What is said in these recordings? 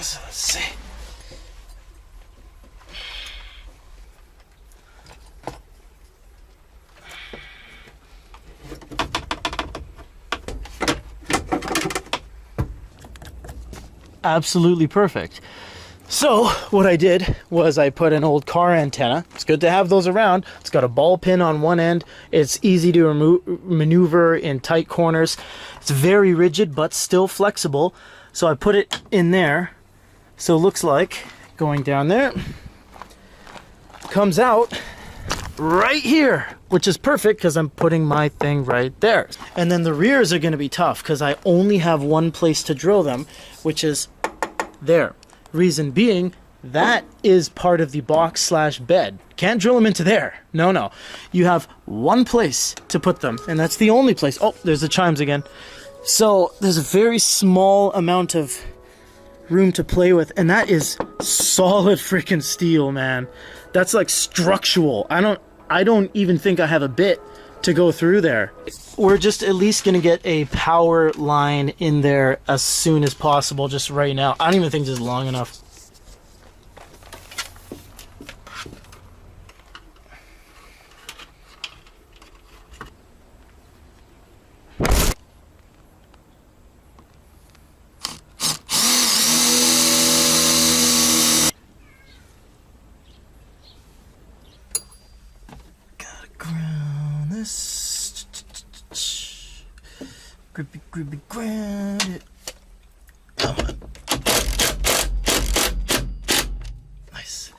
So let's see. Absolutely perfect. So what I did was I put an old car antenna. It's good to have those around. It's got a ball pin on one end. It's easy to maneuver in tight corners. It's very rigid but still flexible. So I put it in there. So it looks like going down there, comes out right here, which is perfect because I'm putting my thing right there. And then the rears are going to be tough because I only have one place to drill them, which is there. Reason being, that is part of the box / bed. Can't drill them into there. No. You have one place to put them, and that's the only place. Oh, there's the chimes again. So there's a very small amount of room to play with, and that is solid freaking steel, man. That's like structural. I don't even think I have a bit to go through there. We're just at least gonna get a power line in there as soon as possible, just right now. I don't even think this is long enough. Gotta ground this. Grippy, ground it. Come on. Nice.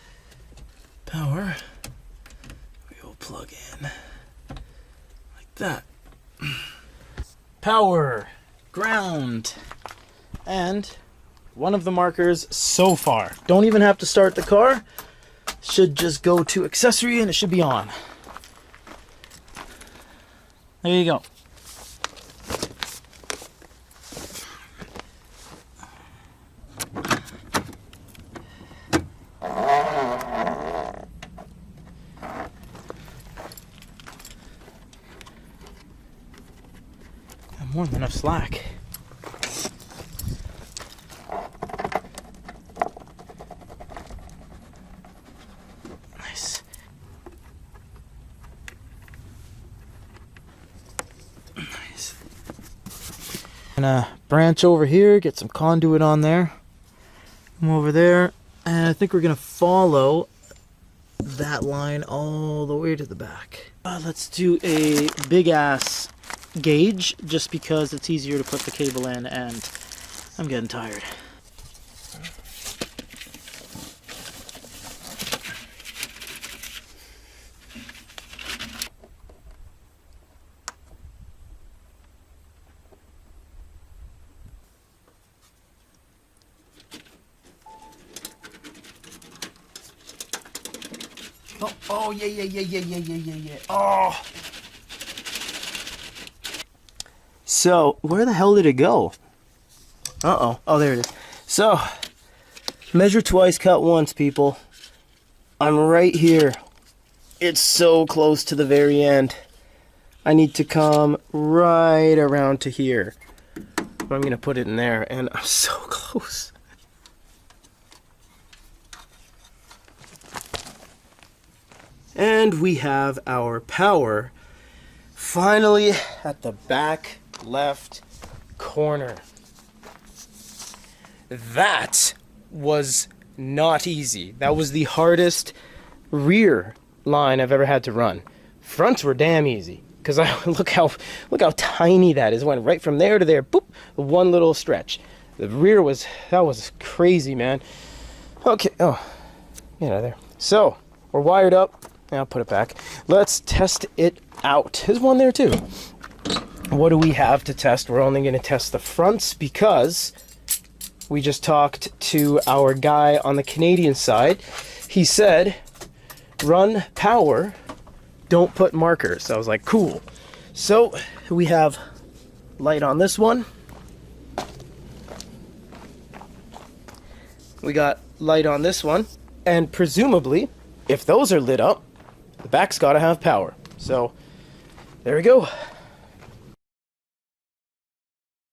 Power. We will plug in like that. Power, ground, and one of the markers so far. Don't even have to start the car. Should just go to accessory and it should be on. There you go. More than enough slack. Nice. Nice. Gonna branch over here, get some conduit on there. Come over there, and I think we're gonna follow that line all the way to the back. Let's do a big ass gauge just because it's easier to put the cable in, and I'm getting tired. Oh yeah. Oh. So, where the hell did it go? Uh-oh. Oh, there it is. So, measure twice, cut once, people. I'm right here. It's so close to the very end. I need to come right around to here. I'm going to put it in there, and I'm so close. And we have our power finally at the back left corner. That was not easy. That was the hardest rear line I've ever had to run. Fronts were damn easy because look how tiny that is. It went right from there to there. Boop, one little stretch. The rear was crazy, man. Okay, oh, get out of there. So we're wired up. I'll put it back. Let's test it out. There's one there too. What do we have to test? We're only going to test the fronts because we just talked to our guy on the Canadian side. He said, run power, don't put markers. So I was like, cool. So we have light on this one. We got light on this one. And presumably, if those are lit up, the back's got to have power. So there we go.